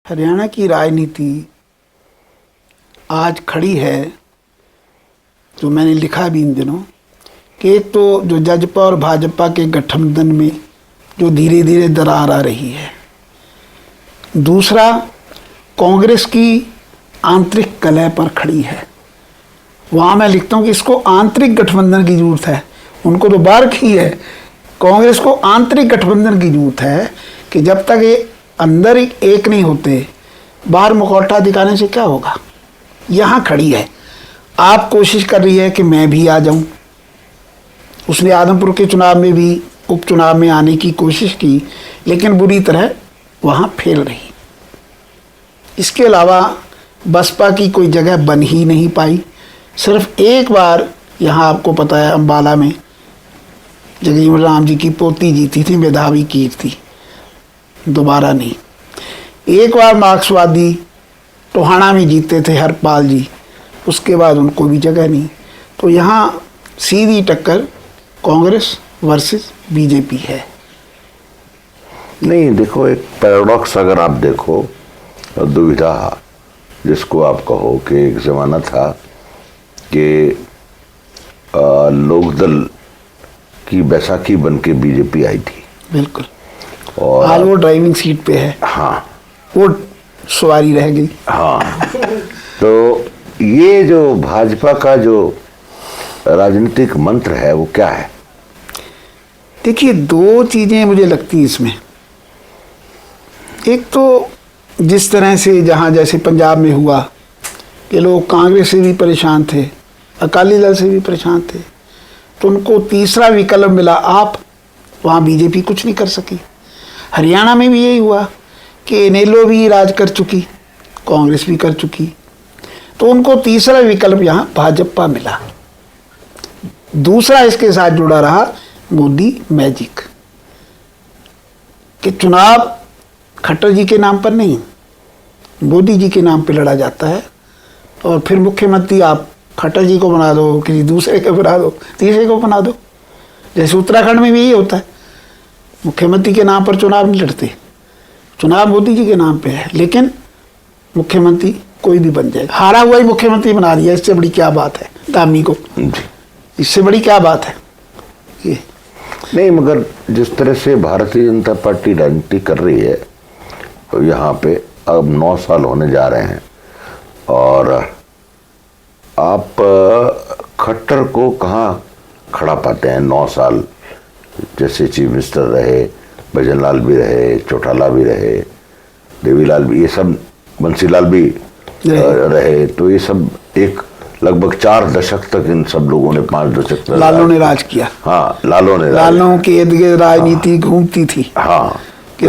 हरियाणा की राजनीति आज खड़ी है, जो मैंने लिखा भी इन दिनों, कि एक तो जो जजपा और भाजपा के गठबंधन में जो धीरे धीरे दरार आ रही है, दूसरा कांग्रेस की आंतरिक कलह पर खड़ी है। वहाँ मैं लिखता हूँ कि इसको आंतरिक गठबंधन की जरूरत है। उनको तो बाहर की है, कांग्रेस को आंतरिक गठबंधन की जरूरत है कि जब तक ये अंदर एक नहीं होते, बाहर मुखौटा दिखाने से क्या होगा। यहाँ खड़ी है, आप कोशिश कर रही है कि मैं भी आ जाऊं। उसने आदमपुर के चुनाव में भी उपचुनाव में आने की कोशिश की, लेकिन बुरी तरह वहाँ फेल रही। इसके अलावा बसपा की कोई जगह बन ही नहीं पाई। सिर्फ एक बार यहाँ आपको पता है अम्बाला में जगजीवन राम जी की पोती जीती थी, मेधावी कीर्ति, दोबारा नहीं। एक बार मार्क्सवादी टोहाना में जीते थे हरपाल जी, उसके बाद उनको भी जगह नहीं। तो यहाँ सीधी टक्कर कांग्रेस वर्सेस बीजेपी है। नहीं, देखो, एक पैराडॉक्स अगर आप देखो, दुविधा जिसको आप कहो कि एक ज़माना था कि लोकदल की बैसाखी बन के बीजेपी आई थी। बिल्कुल, और आज वो ड्राइविंग सीट पे है। हाँ, वो सवारी रह गई। हाँ। तो ये जो भाजपा का जो राजनीतिक मंत्र है वो क्या है? देखिए, दो चीज़ें मुझे लगती हैं इसमें। एक तो जिस तरह से जहाँ जैसे पंजाब में हुआ कि लोग कांग्रेस से भी परेशान थे, अकाली दल से भी परेशान थे, तो उनको तीसरा विकल्प मिला आप, वहाँ बीजेपी कुछ नहीं कर सकी। हरियाणा में भी यही हुआ कि इनेलो भी राज कर चुकी, कांग्रेस भी कर चुकी, तो उनको तीसरा विकल्प यहाँ भाजपा मिला। दूसरा इसके साथ जुड़ा रहा मोदी मैजिक, कि चुनाव खट्टर जी के नाम पर नहीं, मोदी जी के नाम पे लड़ा जाता है। और फिर मुख्यमंत्री आप खट्टर जी को बना दो, किसी दूसरे को बना दो, तीसरे को बना दो। जैसे उत्तराखंड में भी यही होता है, मुख्यमंत्री के नाम पर चुनाव नहीं लड़ते, चुनाव मोदी जी के नाम पे है, लेकिन मुख्यमंत्री कोई भी बन जाएगा। हारा हुआ ही मुख्यमंत्री बना दिया। इससे बड़ी क्या बात है दामी को, इससे बड़ी क्या बात है ये? नहीं, मगर जिस तरह से भारतीय जनता पार्टी राजनीति कर रही है, तो यहाँ पे अब 9 साल होने जा रहे हैं, और आप खट्टर को कहाँ खड़ा पाते हैं 9 साल? जैसे चीफ मिनिस्टर रहे, भजनलाल भी रहे, चौटाला भी रहे, देवीलाल भी, ये सब, बंसीलाल भी रहे, तो ये सब एक लगभग 4 दशक तक इन सब लोगों ने 5 दशक तक लालों ने राज किया। हाँ, लालों के इर्द गिर्द राजनीति घूमती थी। हाँ, कि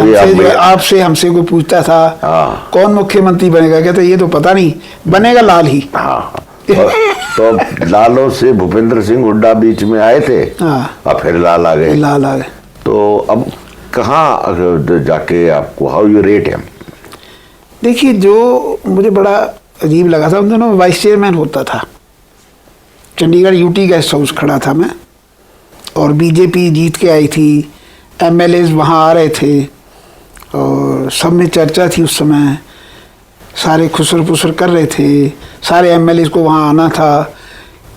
आपसे हमसे कोई पूछता था हाँ, कौन मुख्यमंत्री बनेगा, कहते ये तो पता नहीं, बनेगा लाल ही। हाँ। तो लालों से भूपेंद्र सिंह हुड्डा बीच में आए थे, हाँ, और फिर लाल आ गए। तो अब कहाँ जाके आपको हाउ यू रेट हिम? देखिए, जो मुझे बड़ा अजीब लगा था, उन दिनों वाइस चेयरमैन होता था, चंडीगढ़ यूटी गेस्ट हाउस खड़ा था मैं, और बीजेपी जीत के आई थी, एमएलएज वहाँ आ रहे थे, और सब में चर्चा थी उस समय, सारे खुसर फुसर कर रहे थे, सारे एमएलएज को वहाँ आना था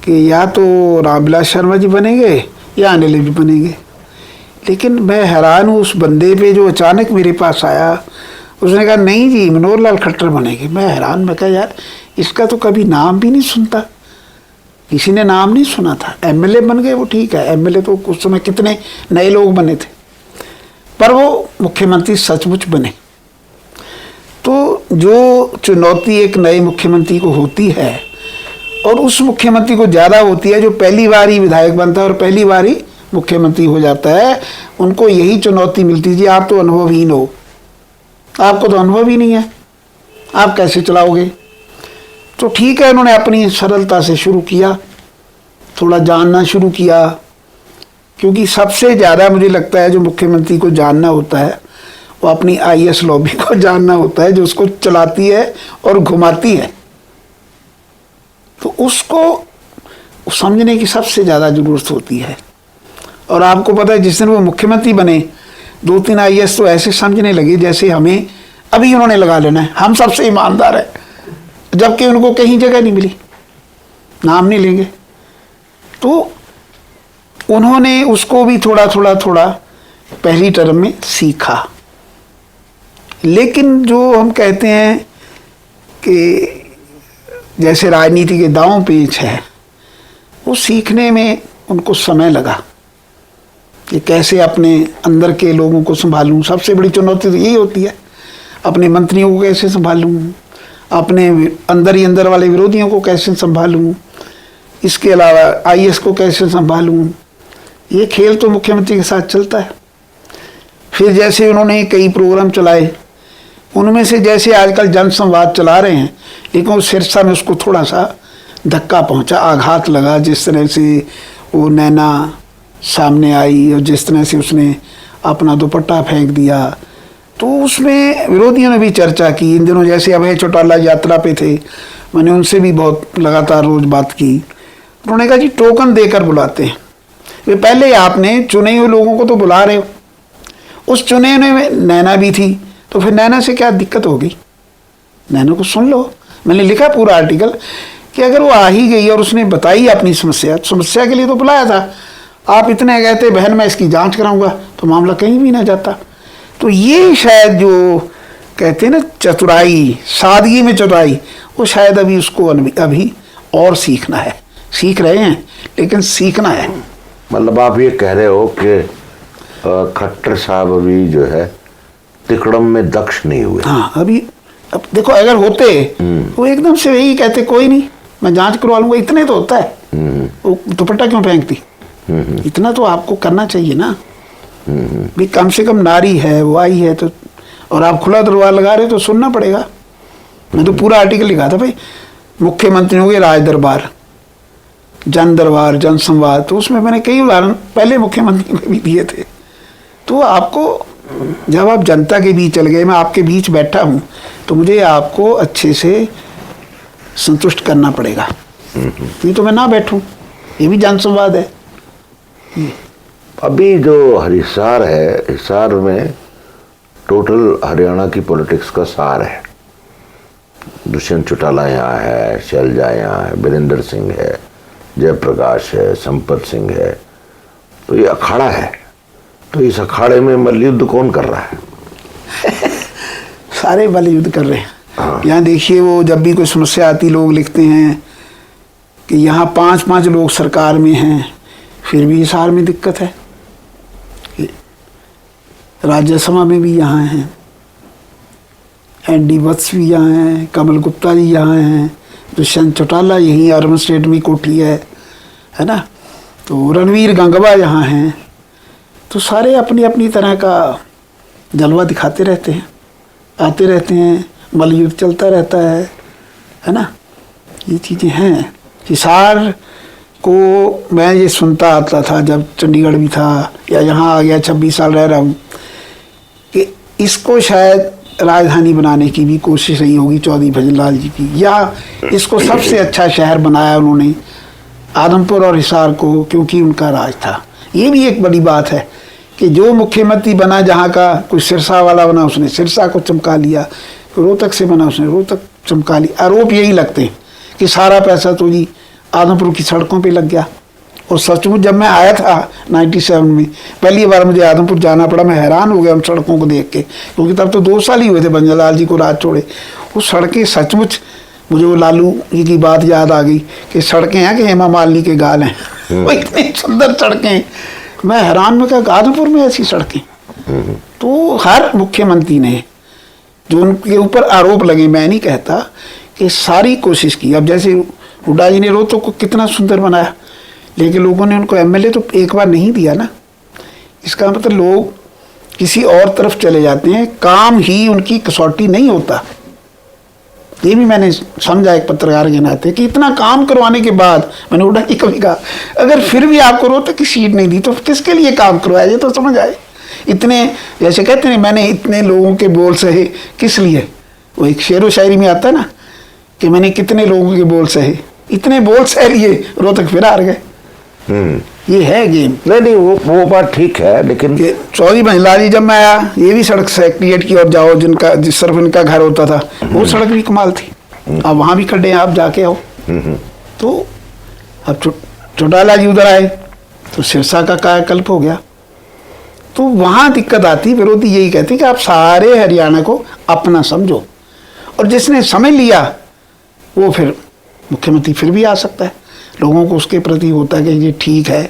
कि या तो रामविलास शर्मा जी बनेंगे या अनिल जी बनेंगे। लेकिन मैं हैरान हूँ उस बंदे पे जो अचानक मेरे पास आया, उसने कहा नहीं जी मनोहर लाल खट्टर बनेंगे। मैं हैरान, मैं कहा यार इसका तो कभी नाम भी नहीं सुनता, किसी ने नाम नहीं सुना था। एमएलए बन गए, वो ठीक है, एमएलए तो उस समय कितने नए लोग बने थे, पर वो मुख्यमंत्री सचमुच बने। तो जो चुनौती एक नए मुख्यमंत्री को होती है, और उस मुख्यमंत्री को ज़्यादा होती है जो पहली बार ही विधायक बनता है और पहली बार ही मुख्यमंत्री हो जाता है, उनको यही चुनौती मिलती है जी आप तो अनुभवहीन हो, आपको तो अनुभव ही नहीं है, आप कैसे चलाओगे। तो ठीक है, उन्होंने अपनी सरलता से शुरू किया, थोड़ा जानना शुरू किया, क्योंकि सबसे ज़्यादा मुझे लगता है जो मुख्यमंत्री को जानना होता है वो अपनी आईएएस लॉबी को जानना होता है, जो उसको चलाती है और घुमाती है। तो उसको समझने की सबसे ज़्यादा ज़रूरत होती है। और आपको पता है जिस दिन वो मुख्यमंत्री बने, 2-3 आईएएस तो ऐसे समझने लगे जैसे हमें अभी उन्होंने लगा लेना है, हम सबसे ईमानदार है, जबकि उनको कहीं जगह नहीं मिली, नाम नहीं लेंगे। तो उन्होंने उसको भी थोड़ा थोड़ा थोड़ा पहली टर्म में सीखा। लेकिन जो हम कहते हैं कि जैसे राजनीति के दांव पेच है, वो सीखने में उनको समय लगा कि कैसे अपने अंदर के लोगों को संभालूं। सबसे बड़ी चुनौती तो यही होती है, अपने मंत्रियों को कैसे संभालूं, अपने अंदर ही अंदर वाले विरोधियों को कैसे संभालूं, इसके अलावा आईएएस को कैसे संभालूं। ये खेल तो मुख्यमंत्री के साथ चलता है। फिर जैसे उन्होंने कई प्रोग्राम चलाए, उनमें से जैसे आजकल जन संवाद चला रहे हैं, लेकिन उस सिरसा में उसको थोड़ा सा धक्का पहुंचा, आघात लगा। जिस तरह से वो नैना सामने आई और जिस तरह से उसने अपना दुपट्टा फेंक दिया, तो उसमें विरोधियों ने भी चर्चा की। इन दिनों जैसे अभय चौटाला यात्रा पे थे, मैंने उनसे भी बहुत लगातार रोज बात की। उन्होंने कहा जी टोकन देकर बुलाते हैं, वे पहले आपने चुने हुए लोगों को तो बुला रहे हो, उस चुने हुए में नैना भी थी, तो फिर नैना से क्या दिक्कत होगी, नैना को सुन लो। मैंने लिखा पूरा आर्टिकल कि अगर वो आ ही गई और उसने बताई अपनी समस्या, समस्या के लिए तो बुलाया था, आप इतने कहते बहन मैं इसकी जांच कराऊंगा, तो मामला कहीं भी ना जाता। तो ये शायद जो कहते हैं ना चतुराई, सादगी में चतुराई, वो शायद अभी उसको अभी और सीखना है। सीख रहे हैं लेकिन सीखना है। मतलब आप ये कह रहे हो कि खट्टर साहब अभी जो है तिकड़म में दक्ष नहीं हुए। हाँ, अभी अब देखो अगर होते वो एकदम से यही कहते कोई नहीं मैं जांच करवा लूंगा, इतने तो होता है। वो दुपट्टा क्यों फेंकती, इतना तो आपको करना चाहिए ना। भी कम से कम नारी है, वो आई है, तो और आप खुला दरबार लगा रहे तो सुनना पड़ेगा। मैं तो पूरा आर्टिकल लिखा था भाई, मुख्यमंत्रियों के राज दरबार, जन दरबार, जन संवाद, तो उसमें मैंने कई उदाहरण पहले मुख्यमंत्री में भी दिए थे। तो आपको जब आप जनता के बीच चल गए, मैं आपके बीच बैठा हूँ, तो मुझे आपको अच्छे से संतुष्ट करना पड़ेगा, नहीं तो मैं ना बैठूं। ये भी जन संवाद है। अभी जो हिसार है, हिसार में टोटल हरियाणा की पॉलिटिक्स का सार है। दुष्यंत चौटाला यहाँ है, शैलजा यहाँ है, वीरेंद्र सिंह है, जयप्रकाश है, संपत सिंह है, तो ये अखाड़ा है। तो इस अखाड़े में मल्लयुद्ध कौन कर रहा है? सारे बल युद्ध कर रहे हैं। हाँ। यहाँ देखिए, वो जब भी कोई समस्या आती लोग लिखते हैं कि यहाँ 5-5 लोग सरकार में हैं, फिर भी हिसार में दिक्कत है। राज्यसभा में भी यहाँ हैं, एनडी वत्स भी यहाँ हैं, कमल गुप्ता जी यहाँ हैं, दुष्यंत चौटाला यहीं अर्बन स्टेट में कोठी है ना, तो रणवीर गंगवा यहाँ हैं। तो सारे अपनी अपनी तरह का जलवा दिखाते रहते हैं, आते रहते हैं, मलयुद्ध चलता रहता है ना। ये चीज़ें हैं। हिसार को मैं ये सुनता आता था जब चंडीगढ़ भी था या यहाँ आ गया, 26 साल रह रहा हूँ, कि इसको शायद राजधानी बनाने की भी कोशिश रही होगी चौधरी भजनलाल जी की, या इसको सबसे अच्छा शहर बनाया उन्होंने आदमपुर और हिसार को, क्योंकि उनका राज था। ये भी एक बड़ी बात है कि जो मुख्यमंत्री बना, जहाँ का कोई सिरसा वाला बना, उसने सिरसा को चमका लिया, रोहतक से बना उसने रोहतक चमका लिया। आरोप यही लगते हैं कि सारा पैसा तो जी आदमपुर की सड़कों पे लग गया। और सचमुच जब मैं आया था 97 में, पहली बार मुझे आदमपुर जाना पड़ा, मैं हैरान हो गया उन सड़कों को देख के, क्योंकि तब तो 2 साल ही हुए थे भंजलाल जी को राज छोड़े। वो सड़कें सचमुच, मुझे वो लालू जी की बात याद आ गई कि सड़कें हैं कि हेमा मालिनी के गाल हैं। वो इतनी सुंदर सड़कें, मैं हैरान में कहा आदमपुर में ऐसी सड़कें। तो हर मुख्यमंत्री ने जो उनके ऊपर आरोप लगे, मैं नहीं कहता कि सारी कोशिश की। अब जैसे हुड्डा जी ने रोहतक को कितना सुंदर बनाया, लेकिन लोगों ने उनको एमएलए तो एक बार नहीं दिया ना। इसका मतलब लोग किसी और तरफ चले जाते हैं, काम ही उनकी कसौटी नहीं होता। ये भी मैंने समझा एक पत्रकार के नाते कि इतना काम करवाने के बाद, मैंने हुड्डा जी को भी कहा, अगर फिर भी आपको रोहतक की सीट नहीं दी तो किसके लिए काम करवाया, ये तो समझ आए। इतने जैसे कहते हैं मैंने इतने लोगों के बोल सहे किस लिए, वो एक शेर व शायरी में आता है ना कि मैंने कितने लोगों के बोल सहे, इतने बोल सह लिए रोहतक फिर हार गए। ये है गेम। नहीं वो बात ठीक है, लेकिन चौधरी भंजलाल जी जब मैं आया, ये भी सड़क सेक्रेटरिएट की ओर जाओ, जिनका जिस तरफ इनका घर होता था वो सड़क भी कमाल थी। अब वहाँ भी खड्डे हैं, आप जाके आओ। तो अब चौटाला जी उधर आए तो सिरसा का कायाकल्प हो गया। तो वहाँ दिक्कत आती, विरोधी यही कहते हैं कि आप सारे हरियाणा को अपना समझो, और जिसने समझ लिया वो फिर मुख्यमंत्री फिर भी आ सकता है। लोगों को उसके प्रति होता है कि ये ठीक है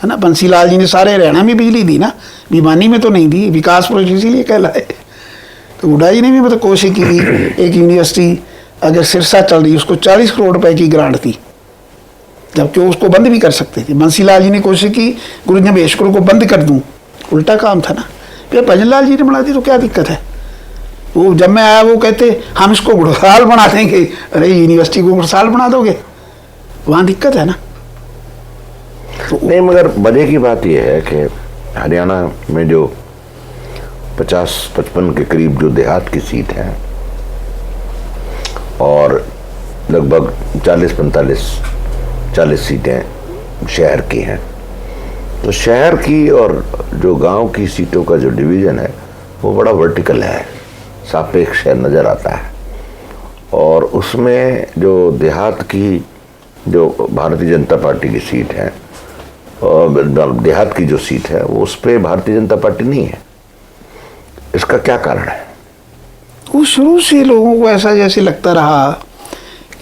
ना। बंसीलाल जी ने सारे हरियाणा में बिजली दी ना, भिवानी में तो नहीं दी, विकास प्रोजेक्ट इसीलिए कहलाए। तो हुड्डा जी ने भी मतलब कोशिश की थी, एक यूनिवर्सिटी अगर सिरसा चल रही उसको 40 करोड़ रुपए की ग्रांट थी, जबकि उसको बंद भी कर सकते थे। बंसीलाल जी ने कोशिश की गुरु जम्भेशकर को बंद कर दूं, उल्टा काम था ना। फिर भजनलाल जी ने बना दी तो क्या दिक्कत है। वो जब मैं आया वो कहते हम इसको घुड़साल बना देंगे। अरे यूनिवर्सिटी को घुड़साल बना दोगे, वहाँ दिक्कत है ना। तो नहीं, मगर मजे की बात यह है कि हरियाणा में जो 50-55 के करीब जो देहात की सीट है और लगभग 40 सीटें शहर की हैं, तो शहर की और जो गांव की सीटों का जो डिवीज़न है वो बड़ा वर्टिकल है, सापेक्ष है, नज़र आता है। और उसमें जो देहात की जो भारतीय जनता पार्टी की सीट है और देहात की जो सीट है वो उस पर भारतीय जनता पार्टी नहीं है। इसका क्या कारण है? वो शुरू से लोगों को ऐसा जैसे लगता रहा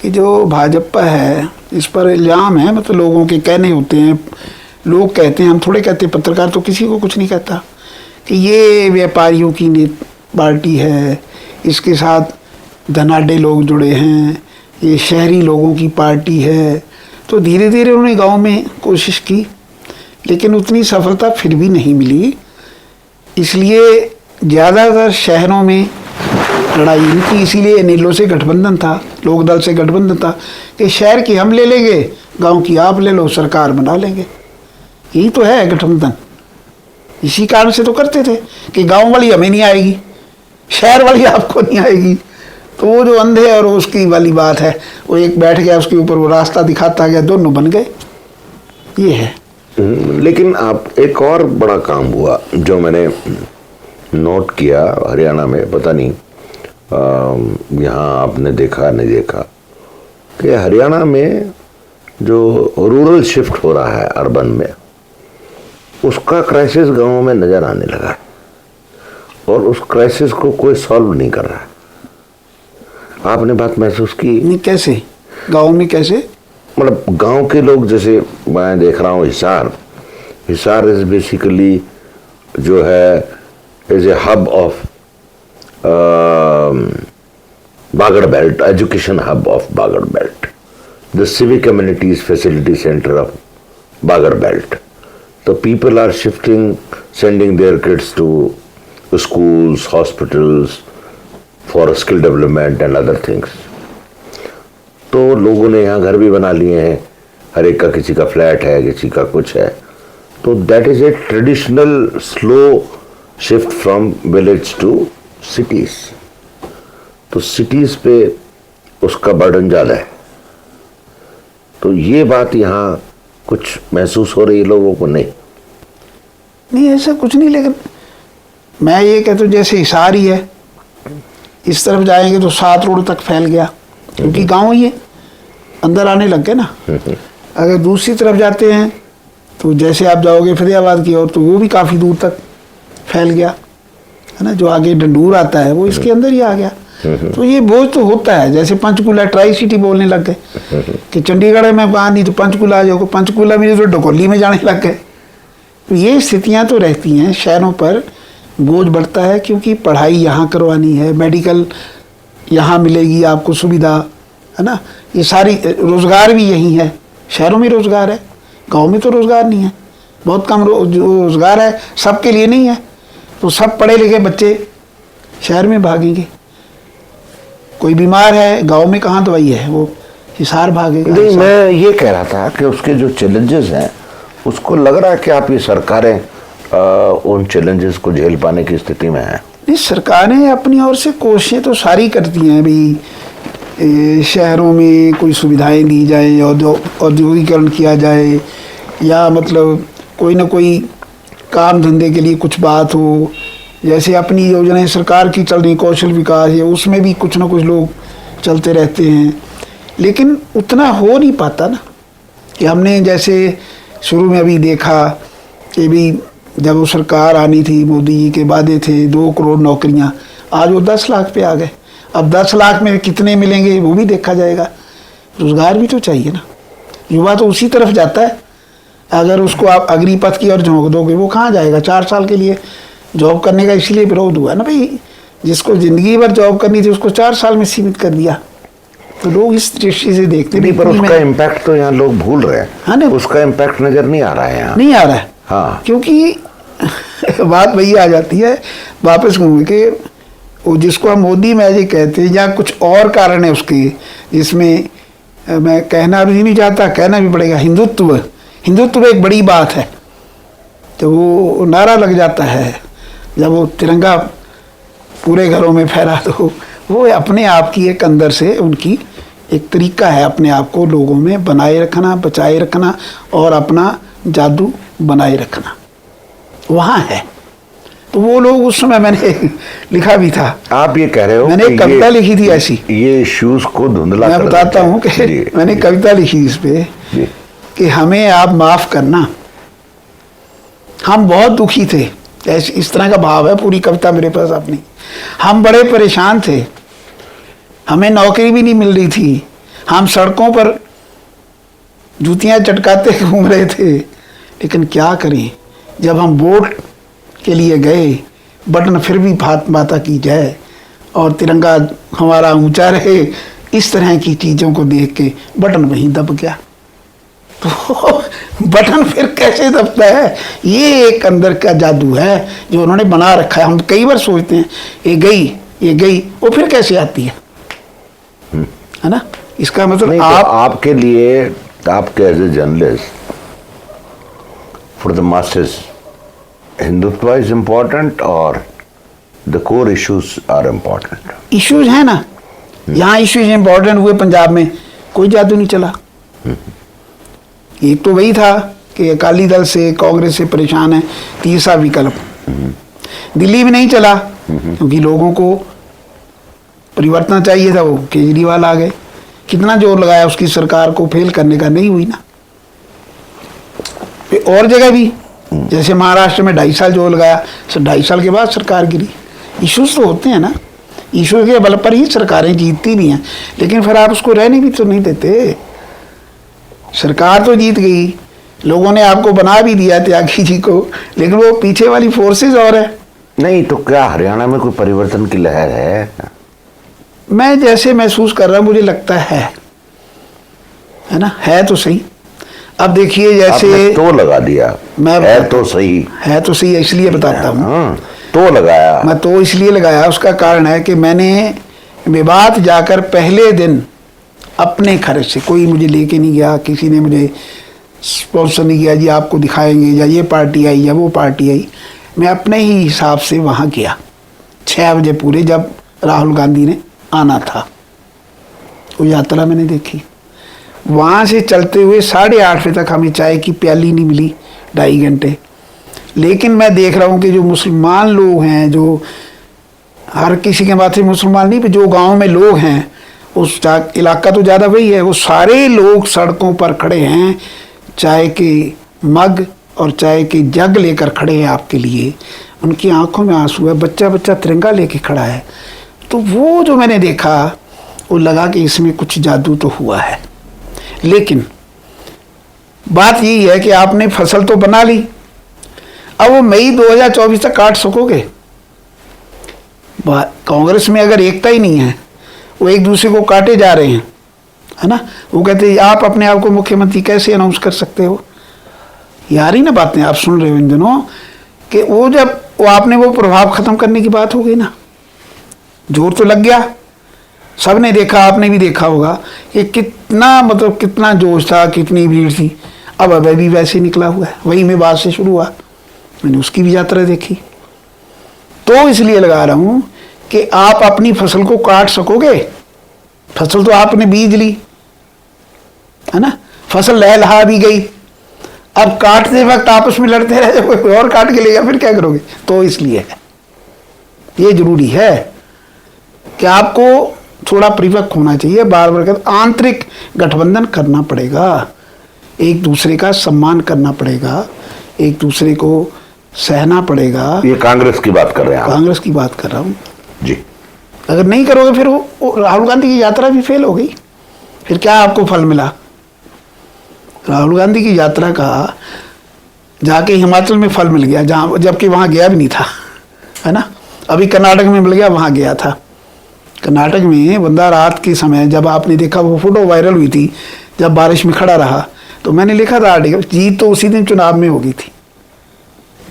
कि जो भाजपा है इस पर इल्ज़ाम है, मतलब लोगों के कहने होते हैं, लोग कहते हैं, हम थोड़े कहते हैं, पत्रकार तो किसी को कुछ नहीं कहता, कि ये व्यापारियों की पार्टी है, इसके साथ धनाढ़ लोग जुड़े हैं, ये शहरी लोगों की पार्टी है। तो धीरे धीरे उन्होंने गांव में कोशिश की, लेकिन उतनी सफलता फिर भी नहीं मिली। इसलिए ज़्यादातर शहरों में लड़ाई इनकी, इसीलिए नीलों से गठबंधन था, लोकदल से गठबंधन था कि शहर की हम ले लेंगे, गांव की आप ले लो, सरकार बना लेंगे। यही तो है गठबंधन। इसी कारण से तो करते थे कि गांव वाली हमें नहीं आएगी, शहर वाली आपको नहीं आएगी। तो वो जो अंधे और उसकी वाली बात है, वो एक बैठ गया उसके ऊपर, वो रास्ता दिखाता गया, दोनों बन गए। ये है। लेकिन आप एक और बड़ा काम हुआ जो मैंने नोट किया हरियाणा में, पता नहीं यहाँ आपने देखा नहीं देखा, कि हरियाणा में जो रूरल शिफ्ट हो रहा है अर्बन में, उसका क्राइसिस गांवों में नज़र आने लगा और उस क्राइसिस को कोई सॉल्व नहीं कर रहा। आपने बात महसूस की? नहीं, कैसे गांव में कैसे? मतलब गांव के लोग, जैसे मैं देख रहा हूँ हिसार इज बेसिकली जो है is a hub of Bagad belt, education hub of Bagad belt, the civic amenities facility center of Bagar belt. So people are shifting, sending their kids to schools, hospitals for skill development and other things. तो लोगों ने यहाँ घर भी बना लिए हैं, हर एक का, किसी का फ्लैट है, किसी का कुछ है। तो that is a traditional slow shift from village to cities. तो सिटीज पे उसका बर्डन ज़्यादा है। तो ये बात यहाँ कुछ महसूस हो रही है लोगों को? नहीं ऐसा कुछ नहीं, लेकिन मैं ये कहता हूँ जैसे हिसार ही है, इस तरफ जाएंगे तो 7 रोड तक फैल गया, क्योंकि गांव ही है, अंदर आने लग गए ना। अगर दूसरी तरफ जाते हैं तो जैसे आप जाओगे फतेहाबाद की ओर, तो वो भी काफ़ी दूर तक फैल गया है ना। जो आगे डंडूर आता है वो इसके अंदर ही आ गया। तो ये बोझ तो होता है। जैसे पंचकूला ट्राई सिटी बोलने लग गए कि चंडीगढ़ में वहाँ नहीं तो पंचकूला आ जाओगे, पंचकूला में तो डकोली में जाने लग गए। तो ये स्थितियाँ तो रहती हैं, शहरों पर बोझ बढ़ता है, क्योंकि पढ़ाई यहाँ करवानी है, मेडिकल यहाँ मिलेगी आपको सुविधा, है ना। ये सारी रोज़गार भी यही है, शहरों में रोज़गार है, गांव में तो रोज़गार नहीं है, बहुत कम रोज़गार है, सबके लिए नहीं है। तो सब पढ़े लिखे बच्चे शहर में भागेंगे। कोई बीमार है, गांव में कहाँ दवाई है, वो हिसार भागेगा। नहीं, मैं ये कह रहा था कि उसके जो चैलेंजेस हैं, उसको लग रहा है कि आप ये सरकारें उन चैलेंजेस को झेल पाने की स्थिति में हैं? नहीं, सरकारें अपनी ओर से कोशिशें तो सारी करती हैं भाई, शहरों में कोई सुविधाएं दी जाए, औद्योगिकरण किया जाए, या मतलब कोई ना कोई काम धंधे के लिए कुछ बात हो, जैसे अपनी योजनाएं सरकार की चल रही कौशल विकास है, उसमें भी कुछ ना कुछ लोग चलते रहते हैं, लेकिन उतना हो नहीं पाता ना कि हमने जैसे शुरू में अभी देखा कि भी जब वो सरकार आनी थी, मोदी जी के वादे थे 2 करोड़ नौकरियां, आज वो 10 लाख पे आ गए। अब 10 लाख में कितने मिलेंगे वो भी देखा जाएगा। रोजगार भी तो चाहिए ना, युवा तो उसी तरफ जाता है। अगर उसको आप अग्निपथ की ओर झोंक दोगे वो कहाँ जाएगा। 4 साल के लिए जॉब करने का इसलिए विरोध हुआ ना भाई, जिसको ज़िंदगी भर जॉब करनी थी उसको 4 साल में सीमित कर दिया। तो लोग इस दृष्टि से देखते नहीं, पर उसका इम्पैक्ट तो यहाँ लोग भूल रहे हैं। हाँ ना, उसका इम्पैक्ट नजर नहीं आ रहा है यहाँ, नहीं आ रहा है। हाँ, क्योंकि बात वही आ जाती है वापस घूम के, वो जिसको हम मोदी मैजिक कहते हैं या कुछ और कारण है उसके, जिसमें मैं कहना भी नहीं चाहता, कहना भी पड़ेगा। हिंदुत्व एक बड़ी बात है। तो वो नारा लग जाता है जब वो तिरंगा पूरे घरों में फहरा, तो वो अपने आप की एक अंदर से उनकी एक तरीका है अपने आप को लोगों में बनाए रखना, बचाए रखना और अपना जादू बनाए रखना वहाँ है। तो वो लोग उस समय मैंने लिखा भी था। आप ये कह रहे हो, मैंने एक कविता लिखी थी ऐसी, ये इश्यूज को धुंधला मैं बताता हूँ कि मैंने कविता लिखी इस पे कि हमें आप माफ करना, हम बहुत दुखी थे, ऐसे इस तरह का भाव है पूरी कविता मेरे पास अपनी। हम बड़े परेशान थे, हमें नौकरी भी नहीं मिल रही थी, हम सड़कों पर जूतियां चटकाते घूम रहे थे, लेकिन क्या करें, जब हम वोट के लिए गए बटन फिर भी भात माता की जय और तिरंगा हमारा ऊंचा रहे, इस तरह की चीज़ों को देख के बटन वहीं दब गया। तो बटन फिर कैसे दबता है, ये एक अंदर का जादू है जो उन्होंने बना रखा है। हम कई बार सोचते हैं ये गई वो फिर कैसे आती है ना। इसका मतलब आपके लिए, आपके as a journalist for the masses, Hindutva is important और the core issues are important. Issues है ना, यहाँ इश्यूज इम्पोर्टेंट हुए, पंजाब में कोई जादू नहीं चला। एक तो वही था कि अकाली दल से कांग्रेस से परेशान है, तीसरा विकल्प। दिल्ली में नहीं चला क्योंकि लोगों को परिवर्तन चाहिए था, वो केजरीवाल आ गए। कितना जोर लगाया उसकी सरकार को फेल करने का, नहीं हुई ना। और जगह भी जैसे महाराष्ट्र में 2.5 साल जोर लगाया, 2.5 साल के बाद सरकार गिरी। इश्यूज तो होते हैं ना, इश्यूज के बल पर ही सरकारें जीतती भी हैं, लेकिन फिर आप उसको रहने भी तो नहीं देते। सरकार तो जीत गई, लोगों ने आपको बना भी दिया त्यागी जी को, लेकिन वो पीछे वाली फोर्सेस और है। नहीं तो क्या हरियाणा में कोई परिवर्तन की लहर है? मैं जैसे महसूस कर रहा हूँ, मुझे लगता है ना, है तो सही। अब देखिए जैसे तो लगा दिया, मैं है तो सही इसलिए बताता हूँ। तो लगाया, मैं तो इसलिए लगाया, उसका कारण है कि मैंने मेवात जाकर पहले दिन अपने खर्च से, कोई मुझे लेके नहीं गया, किसी ने मुझे स्पॉन्सर नहीं किया जी आपको दिखाएंगे या ये पार्टी आई या वो पार्टी आई। मैं अपने ही हिसाब से वहाँ गया 6 बजे पूरे, जब राहुल गांधी ने आना था। वो यात्रा मैंने देखी। वहाँ से चलते हुए 8:30 बजे तक हमें चाय की प्याली नहीं मिली, 2.5 घंटे। लेकिन मैं देख रहा हूँ कि जो मुसलमान लोग हैं, जो हर किसी के माथे मुसलमान नहीं, जो गांव में लोग हैं, उस इलाका तो ज़्यादा वही है, वो सारे लोग सड़कों पर खड़े हैं, चाय के मग और चाय के जग लेकर खड़े हैं आपके लिए। उनकी आंखों में आंसू है, बच्चा बच्चा तिरंगा लेके खड़ा है। तो वो जो मैंने देखा, वो लगा कि इसमें कुछ जादू तो हुआ है। लेकिन बात यही है कि आपने फसल तो बना ली, अब वो मई 2024 तक काट सकोगे? कांग्रेस में अगर एकता ही नहीं है, वो एक दूसरे को काटे जा रहे हैं, है ना। वो कहते हैं आप अपने आप को मुख्यमंत्री कैसे अनाउंस कर सकते हो? यार ही ना बातें आप सुन रहे हो इन दिनों, कि वो जब वो आपने वो प्रभाव खत्म करने की बात हो गई ना, जोर तो लग गया। सबने देखा, आपने भी देखा होगा कि कितना मतलब कितना जोश था, कितनी भीड़ थी। अब अभी भी वैसे निकला हुआ है, वही में बात से शुरू हुआ। मैंने उसकी भी यात्रा देखी। तो इसलिए लगा रहा हूं कि आप अपनी फसल को काट सकोगे? फसल तो आपने बीज ली, है ना, फसल लहलहा भी गई, अब काटते वक्त आपस में लड़ते रहे, जब कोई और काट के लेगा फिर क्या करोगे? तो इसलिए है, ये जरूरी है कि आपको थोड़ा परिपक्व होना चाहिए। बार बार कहते आंतरिक गठबंधन करना पड़ेगा, एक दूसरे का सम्मान करना पड़ेगा, एक दूसरे को सहना पड़ेगा। ये कांग्रेस की बात कर रहे हैं आप? कांग्रेस की बात कर रहा हूँ जी। अगर नहीं करोगे फिर वो राहुल गांधी की यात्रा भी फेल हो गई, फिर क्या आपको फल मिला? राहुल गांधी की यात्रा का जाके हिमाचल में फल मिल गया, जहाँ जबकि वहाँ गया भी नहीं था, है ना। अभी कर्नाटक में मिल गया, वहाँ गया था। कर्नाटक में बंदा रात के समय, जब आपने देखा वो फोटो वायरल हुई थी, जब बारिश में खड़ा रहा, तो मैंने लिखा था आर्टिकल, जीत तो उसी दिन चुनाव में हो गई थी,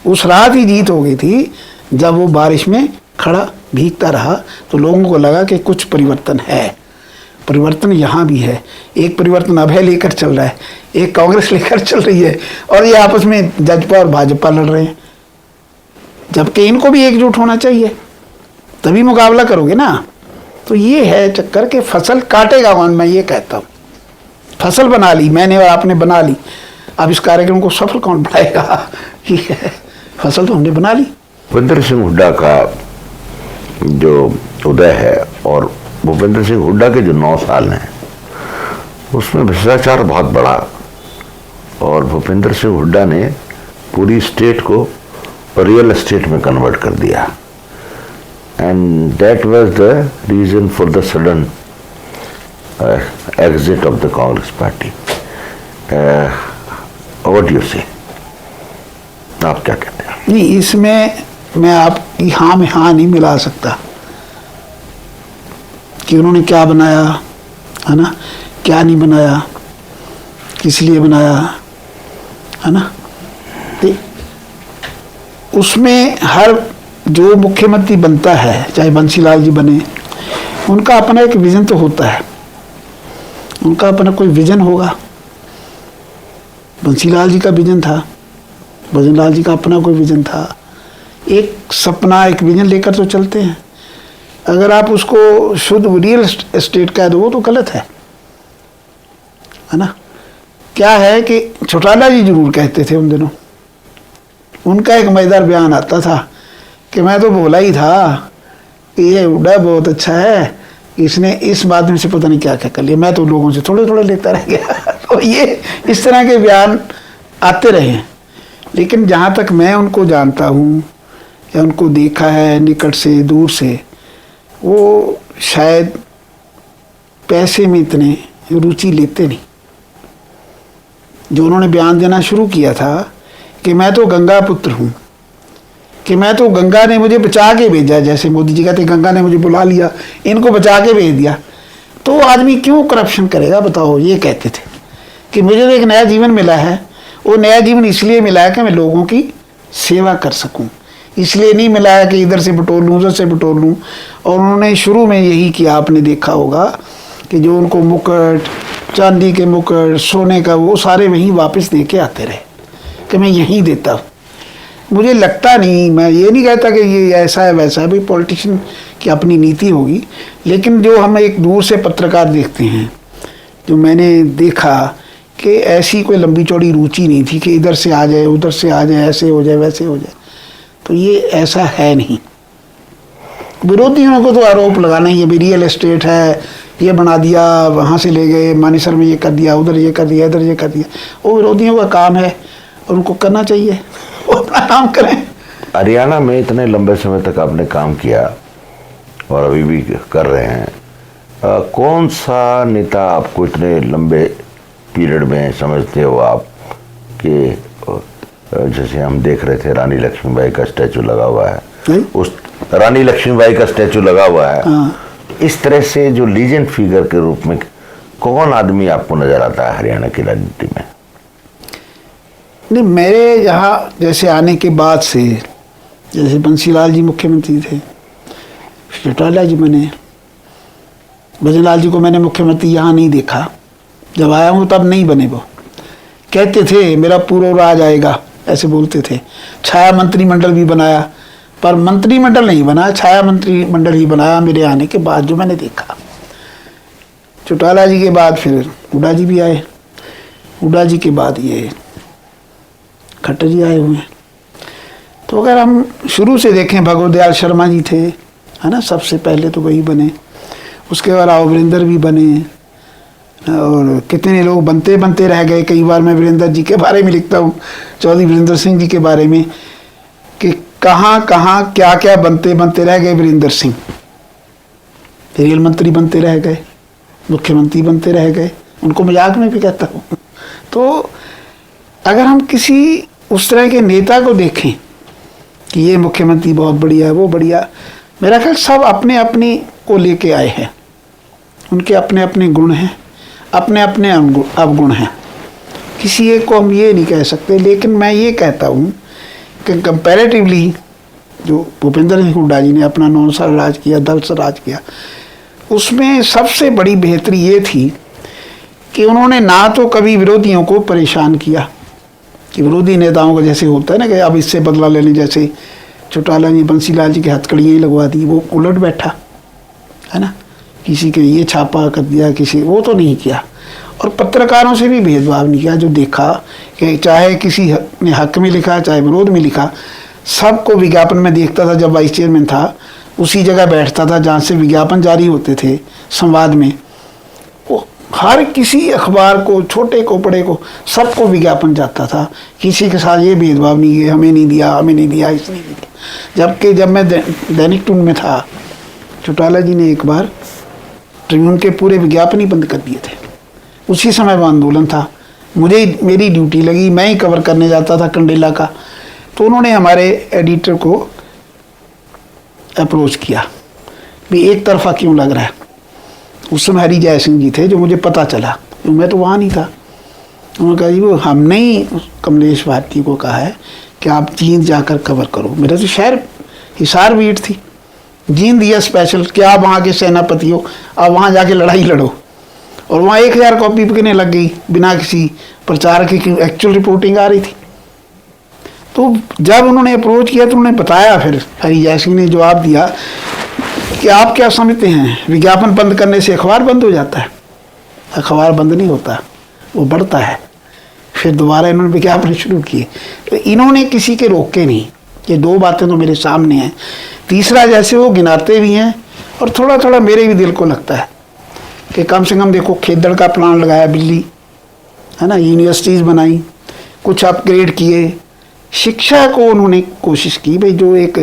उस रात ही जीत हो गई थी। जब वो बारिश में खड़ा भीगता रहा तो लोगों को लगा कि कुछ परिवर्तन है। परिवर्तन यहाँ भी है, एक परिवर्तन अभय लेकर चल रहा है, एक कांग्रेस लेकर चल रही है, और ये आपस में जजपा और भाजपा लड़ रहे हैं, जबकि इनको भी एकजुट होना चाहिए, तभी मुकाबला करोगे ना। तो ये है चक्कर के फसल काटेगा कौन, मैं ये कहता हूँ। फसल बना ली मैंने और आपने बना ली, अब इस कार्यक्रम को सफल कौन बनाएगा? ये है, फसल तो हमने बना ली। भूपेंद्र सिंह हुड्डा का जो उदय है और भूपेंद्र सिंह हुड्डा के जो 9 साल हैं उसमें भ्रष्टाचार बहुत बड़ा, और भूपेंद्र सिंह हुड्डा ने पूरी स्टेट को रियल एस्टेट में कन्वर्ट कर दिया, and that was the reason for the sudden exit of the Congress party. What do you say, आप क्या कहते हैं? नहीं, इसमें मैं आपकी हाँ में हाँ नहीं मिला सकता कि उन्होंने क्या बनाया, है ना, क्या नहीं बनाया, किस लिए बनाया, है ना। उसमें हर जो मुख्यमंत्री बनता है, चाहे बंसीलाल जी बने, उनका अपना एक विजन तो होता है, उनका अपना कोई विजन होगा। बंसीलाल जी का विजन था, भजनलाल जी का अपना कोई विजन था, एक सपना एक विजन लेकर तो चलते हैं। अगर आप उसको शुद्ध रियल एस्टेट कह दो तो गलत है ना। क्या है कि चौटाला जी जरूर कहते थे उन दिनों, उनका एक मजेदार बयान आता था कि मैं तो बोला ही था कि ये हुड्डा बहुत अच्छा है, इसने इस माध्यम से पता नहीं क्या क्या कर लिया, मैं तो लोगों से थोड़े थोड़े लेता रह गया। तो ये इस तरह के बयान आते रहे हैं, लेकिन जहाँ तक मैं उनको जानता हूँ या उनको देखा है निकट से दूर से, वो शायद पैसे में इतने रुचि लेते नहीं। जो उन्होंने बयान देना शुरू किया था कि मैं तो गंगा पुत्र हूँ, कि मैं तो गंगा ने मुझे बचा के भेजा, जैसे मोदी जी कहते गंगा ने मुझे बुला लिया, इनको बचा के भेज दिया, तो आदमी क्यों करप्शन करेगा बताओ। ये कहते थे कि मुझे तो एक नया जीवन मिला है, वो नया जीवन इसलिए मिला है कि मैं लोगों की सेवा कर सकूं, इसलिए नहीं मिला है कि इधर से बटोर लूँ उधर से बटोर लूँ। और उन्होंने शुरू में यही किया, आपने देखा होगा कि जो उनको मुकुट, चांदी के मुकुट, सोने का, वो सारे वहीं वापस दे के आते रहे कि मैं यहीं देता हूँ। मुझे लगता नहीं, मैं ये नहीं कहता कि ये ऐसा है वैसा है, भाई पॉलिटिशियन की अपनी नीति होगी, लेकिन जो हम एक दूर से पत्रकार देखते हैं, जो मैंने देखा कि ऐसी कोई लंबी चौड़ी रुचि नहीं थी कि इधर से आ जाए उधर से आ जाए, ऐसे हो जाए वैसे हो जाए, तो ये ऐसा है नहीं। विरोधियों को तो आरोप लगाना ही है, भी रियल एस्टेट है, ये बना दिया, वहाँ से ले गए, मानेसर में ये कर दिया, उधर ये कर दिया, इधर ये कर दिया। वो विरोधियों का काम है और उनको करना चाहिए, वो अपना काम करें। हरियाणा में इतने लंबे समय तक आपने काम किया और अभी भी कर रहे हैं, कौन सा नेता आपको इतने लंबे पीरियड में समझते हो आप कि जैसे हम देख रहे थे रानी लक्ष्मीबाई का स्टैचू लगा हुआ है, उस रानी लक्ष्मीबाई का स्टैचू लगा हुआ है, इस तरह से जो लीजेंड फिगर के रूप में कौन आदमी आपको नजर आता है हरियाणा की राजनीति में? नहीं, मेरे यहाँ जैसे आने के बाद से, जैसे बंसीलाल जी मुख्यमंत्री थे, चौटाला जी बने, भजनलाल जी को मैंने मुख्यमंत्री यहाँ नहीं देखा, जब आया हूँ तब नहीं बने। वो कहते थे मेरा पूरा राज आएगा, ऐसे बोलते थे। छाया मंत्रिमंडल भी बनाया, पर मंत्रिमंडल नहीं बना, छाया मंत्रिमंडल ही बनाया मेरे आने के बाद, जो मैंने देखा। चौटाला जी के बाद फिर हुड्डा जी भी आए, हुड्डा जी के बाद ये खट्टर जी आए हुए हैं। तो अगर हम शुरू से देखें, भगवदयाल शर्मा जी थे, है ना, सबसे पहले तो वही बने। उसके बाद राव वीरेंद्र भी बने, और कितने लोग बनते बनते रह गए। कई बार मैं वीरेंद्र जी के बारे में लिखता हूँ, चौधरी वीरेंद्र सिंह जी के बारे में, कि कहाँ कहाँ क्या क्या बनते बनते रह गए वीरेंद्र सिंह। रेल मंत्री बनते रह गए, मुख्यमंत्री बनते रह गए, उनको मजाक में भी कहता हूँ। तो अगर हम किसी उस तरह के नेता को देखें कि ये मुख्यमंत्री बहुत बढ़िया है, वो बढ़िया, मेरा ख्याल सब अपने अपनी को लेके आए हैं, उनके अपने अपने गुण हैं, अपने अपने अवगुण हैं। किसी एक को हम ये नहीं कह सकते। लेकिन मैं ये कहता हूँ कि कंपैरेटिवली जो भूपेंद्र सिंह हुड्डा जी ने अपना 9 साल राज किया, 10 साल राज किया, उसमें सबसे बड़ी बेहतरी ये थी कि उन्होंने ना तो कभी विरोधियों को परेशान किया, कि विरोधी नेताओं का जैसे होता है ना कि अब इससे बदला लेने, जैसे चौटाला जी बंसीलाल जी के हथकड़ियाँ ही लगवा दी, वो उलट बैठा, है ना, किसी के ये छापा कर दिया, किसी, वो तो नहीं किया। और पत्रकारों से भी भेदभाव नहीं किया। जो देखा कि चाहे किसी ने हक में लिखा चाहे विरोध में लिखा, सबको विज्ञापन में देखता था। जब वाइस चेयरमैन था उसी जगह बैठता था जहाँ से विज्ञापन जारी होते थे संवाद में। वो हर किसी अखबार को, छोटे को बड़े को, सबको विज्ञापन जाता था। किसी के साथ ये भेदभाव नहीं है, हमें नहीं दिया, हमें नहीं दिया, इसने नहीं दिया। जबकि जब मैं दैनिक टून में था, चौटाला जी ने एक बार ट्रिब्यून के पूरे विज्ञापन ही बंद कर दिए थे। उसी समय वो आंदोलन था, मेरी ड्यूटी लगी, मैं ही कवर करने जाता था कंडेला का। तो उन्होंने हमारे एडिटर को अप्रोच किया भी एक तरफा क्यों लग रहा है। उस समय हरी जय सिंह जी थे, जो मुझे पता चला, मैं तो वहाँ नहीं था। उन्होंने कहा जी वो हमने ही कमलेश भारती को कहा है कि आप जींद जाकर कवर करो। मेरा तो शहर हिसार बीट थी, जींद दिया स्पेशल कि आप वहाँ के सेनापति हो, आप वहाँ जाके लड़ाई लड़ो। और वहाँ 1000 कॉपी बिकने लग गई बिना किसी प्रचार की, एक्चुअल रिपोर्टिंग आ रही थी। तो जब उन्होंने अप्रोच किया तो उन्होंने बताया, फिर हरी जय सिंह ने जवाब दिया कि आप क्या समझते हैं विज्ञापन बंद करने से अखबार बंद हो जाता है? अखबार बंद नहीं होता, वो बढ़ता है। फिर दोबारा इन्होंने विज्ञापन शुरू किए। तो इन्होंने किसी के रोके नहीं। ये 2 बातें तो मेरे सामने हैं। तीसरा, जैसे वो गिनाते भी हैं और थोड़ा थोड़ा मेरे भी दिल को लगता है कि कम से कम देखो खेदड़ का प्लान लगाया बिल्ली, है ना, यूनिवर्सिटीज़ बनाई, कुछ अपग्रेड किए, शिक्षा को उन्होंने कोशिश की भाई जो एक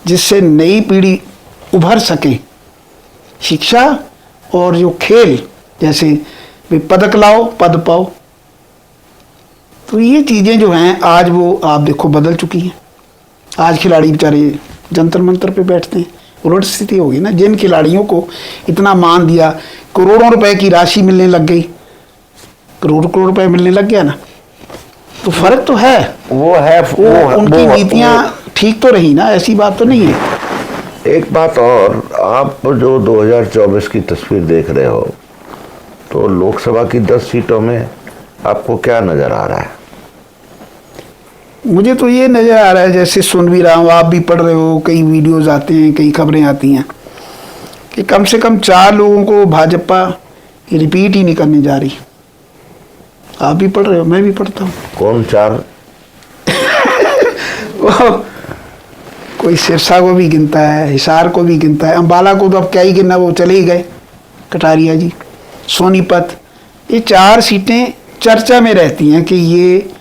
जिससे नई पीढ़ी उभर सके, शिक्षा और जो खेल, जैसे भाई पदक लाओ पद पाओ। तो ये चीज़ें जो हैं आज वो आप देखो बदल चुकी हैं। आज खिलाड़ी बेचारे जंतर मंतर पे बैठते हैं। उलट स्थिति होगी ना। जिन खिलाड़ियों को इतना मान दिया, करोड़ों रुपए की राशि मिलने लग गई, करोड़ रुपए मिलने लग गया ना, तो फर्क तो है। वो है वो उनकी नीतियां ठीक तो रही ना, ऐसी बात तो नहीं है। एक बात और, आप जो 2024 की तस्वीर देख रहे हो, तो लोकसभा की 10 सीटों में आपको क्या नजर आ रहा है? मुझे तो ये नजर आ रहा है, जैसे सुन भी रहा हूँ, आप भी पढ़ रहे हो, कई वीडियोज आते हैं, कई खबरें आती हैं कि कम से कम 4 लोगों को भाजपा रिपीट ही नहीं करने जा रही। आप भी पढ़ रहे हो, मैं भी पढ़ता हूँ। कौन 4? कोई सिरसा को भी गिनता है, हिसार को भी गिनता है, अम्बाला को तो अब क्या ही गिनना, वो चले ही गए, कटारिया जी, सोनीपत। ये 4 सीटें चर्चा में रहती हैं कि ये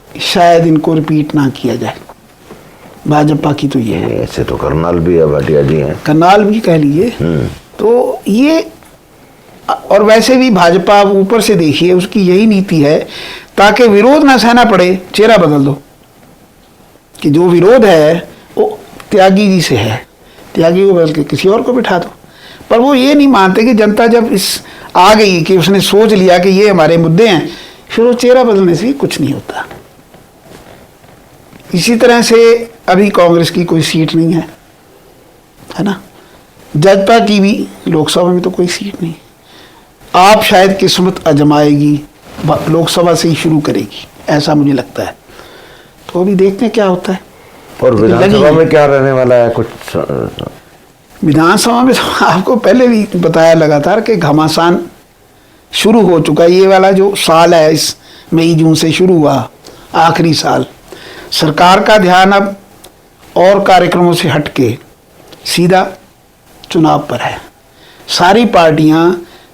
शायद इनको रिपीट ना किया जाए। भाजपा की तो ये है। ऐसे तो करनाल भी है, भाटिया जी हैं, करनाल भी कह लीजिए। तो ये, और वैसे भी भाजपा ऊपर से देखिए उसकी यही नीति है, ताकि विरोध ना सहना पड़े, चेहरा बदल दो। कि जो विरोध है वो त्यागी जी से है, त्यागी को बदल के किसी और को बिठा दो। पर वो ये नहीं मानते कि जनता जब इस आ गई कि उसने सोच लिया कि ये हमारे मुद्दे हैं, फिर वो चेहरा बदलने से कुछ नहीं होता। इसी तरह से अभी कांग्रेस की कोई सीट नहीं है ना, जजपा की भी लोकसभा में तो कोई सीट नहीं। आप शायद किस्मत आजमाएगी, लोकसभा से ही शुरू करेगी, ऐसा मुझे लगता है। तो अभी देखते हैं क्या होता है। और विधानसभा में क्या रहने वाला है कुछ? विधानसभा में तो आपको पहले भी बताया लगातार कि घमासान शुरू हो चुका है। ये वाला जो साल है, इस मई जून से शुरू हुआ, आखिरी साल सरकार का ध्यान अब और कार्यक्रमों से हटके सीधा चुनाव पर है। सारी पार्टियां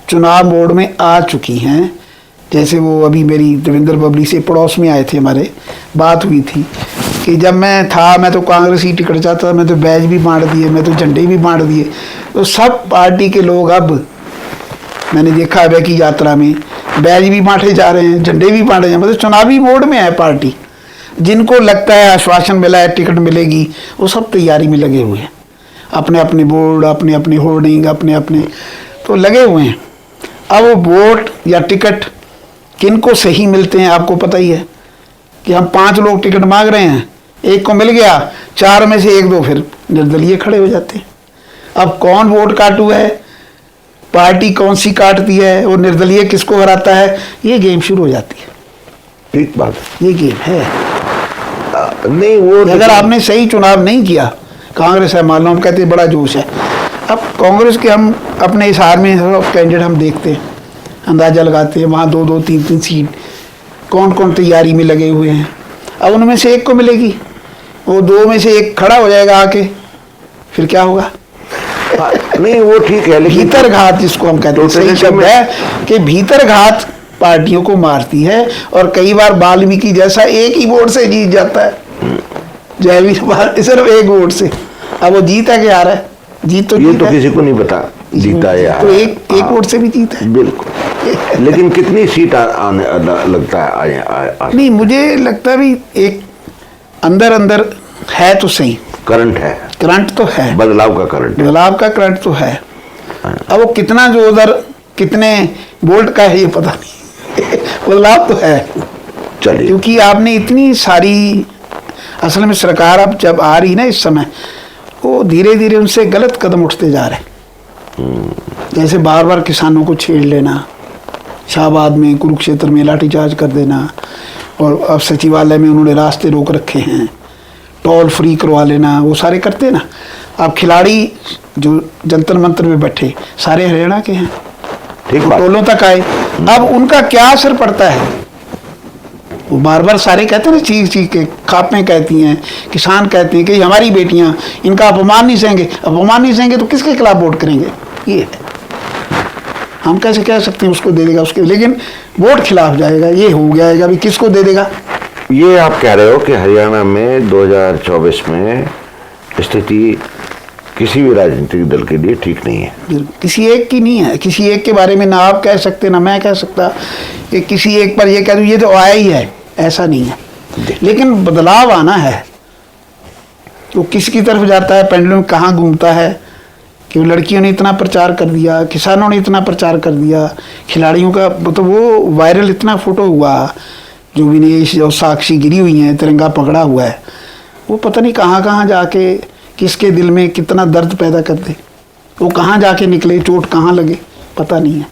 चुनाव मोड में आ चुकी हैं। जैसे वो अभी मेरी देवेंद्र बबली से पड़ोस में आए थे, हमारे बात हुई थी कि जब मैं तो कांग्रेस ही टिकट चाहता था, मैं तो बैज भी बांट दिए, मैं तो झंडे भी बांट दिए। तो सब पार्टी के लोग अब मैंने देखा है की यात्रा में बैज भी बांटे जा रहे हैं, झंडे भी बांटे जा रहे हैं। मतलब चुनावी मोड में है पार्टी। जिनको लगता है आश्वासन मिला है, टिकट मिलेगी, वो सब तैयारी में लगे हुए हैं। अपने अपने बोर्ड, अपने अपने होर्डिंग, अपने अपने तो लगे हुए हैं। अब वो वोट या टिकट किनको सही मिलते हैं आपको पता ही है कि हम 5 लोग टिकट मांग रहे हैं, एक को मिल गया, 4 में से 1-2 फिर निर्दलीय खड़े हो जाते हैं। अब कौन वोट काटू है, पार्टी कौन सी काटती है और निर्दलीय किसको हराता है, ये गेम शुरू हो जाती है। ठीक बात, ये गेम है। नहीं वो अगर आपने सही चुनाव नहीं किया, कांग्रेस है मान लो, हम कहते हैं बड़ा जोश है। अब कांग्रेस के हम अपने इस हार में कैंडिडेट हम देखते हैं, अंदाजा लगाते हैं, वहाँ 2-2, 3-3 सीट कौन कौन तैयारी में लगे हुए हैं। अब उनमें से एक को मिलेगी, वो 2 में से 1 खड़ा हो जाएगा आके, फिर क्या होगा? नहीं वो ठीक है, लेकिन भीतर घात जिसको हम कहते हैं, सही शब्द है कि भीतर घात पार्टियों को मारती है। और कई बार वाल्मीकि जैसा एक ही वोट से जीत जाता है, जयवीर सिर्फ 1 वोट से। अब वो जीता क्या आ रहा है, जीत तो ये तो किसी को नहीं पता जीता है तो एक वोट से भी जीता है। बिल्कुल। लेकिन कितनी सीट आने लगता है नहीं, मुझे लगता है भी एक अंदर अंदर है तो सही, करंट तो है, बदलाव का करंट तो है। अब वो कितना जो उधर कितने वोल्ट का है ये पता नहीं बदलाव तो है। चलिए, क्योंकि आपने इतनी सारी, असल में सरकार अब जब आ रही ना इस समय, वो धीरे धीरे उनसे गलत कदम उठते जा रहे हैं। जैसे बार बार किसानों को छेड़ लेना, शाहबाद में, कुरुक्षेत्र में लाठीचार्ज कर देना, और अब सचिवालय में उन्होंने रास्ते रोक रखे हैं, टोल फ्री करवा लेना, वो सारे करते हैं ना। अब खिलाड़ी जो जंतर मंतर में बैठे सारे हरियाणा के हैं, ठीक वो टोलों तक आए। अब उनका क्या असर पड़ता है, वो बार बार सारे कहते हैं ना, चीख के खापें कहती हैं, किसान कहते हैं कि हमारी बेटियां, इनका अपमान नहीं सहेंगे तो किसके खिलाफ वोट करेंगे? ये है। हम कैसे कह सकते हैं उसको दे देगा उसके, लेकिन वोट खिलाफ जाएगा, ये हो जाएगा भी किसको दे देगा। ये आप कह रहे हो कि हरियाणा में 2024 में स्थिति किसी भी राजनीतिक दल के लिए ठीक नहीं है। किसी एक की नहीं है, किसी एक के बारे में ना आप कह सकते ना मैं कह सकता कि किसी एक पर ये कह दूं ये तो आया ही है, ऐसा नहीं है। लेकिन बदलाव आना है, तो किसकी तरफ जाता है, पेंडुलम कहाँ घूमता है। कि लड़कियों ने इतना प्रचार कर दिया, किसानों ने इतना प्रचार कर दिया, खिलाड़ियों का तो वो वायरल इतना फोटो हुआ, जो विनेश और साक्षी गिरी हुई हैं, तिरंगा पकड़ा हुआ है, वो पता नहीं कहाँ कहाँ जाके किसके दिल में कितना दर्द पैदा कर दे, वो कहाँ जाके निकले, चोट कहाँ लगे, पता नहीं है।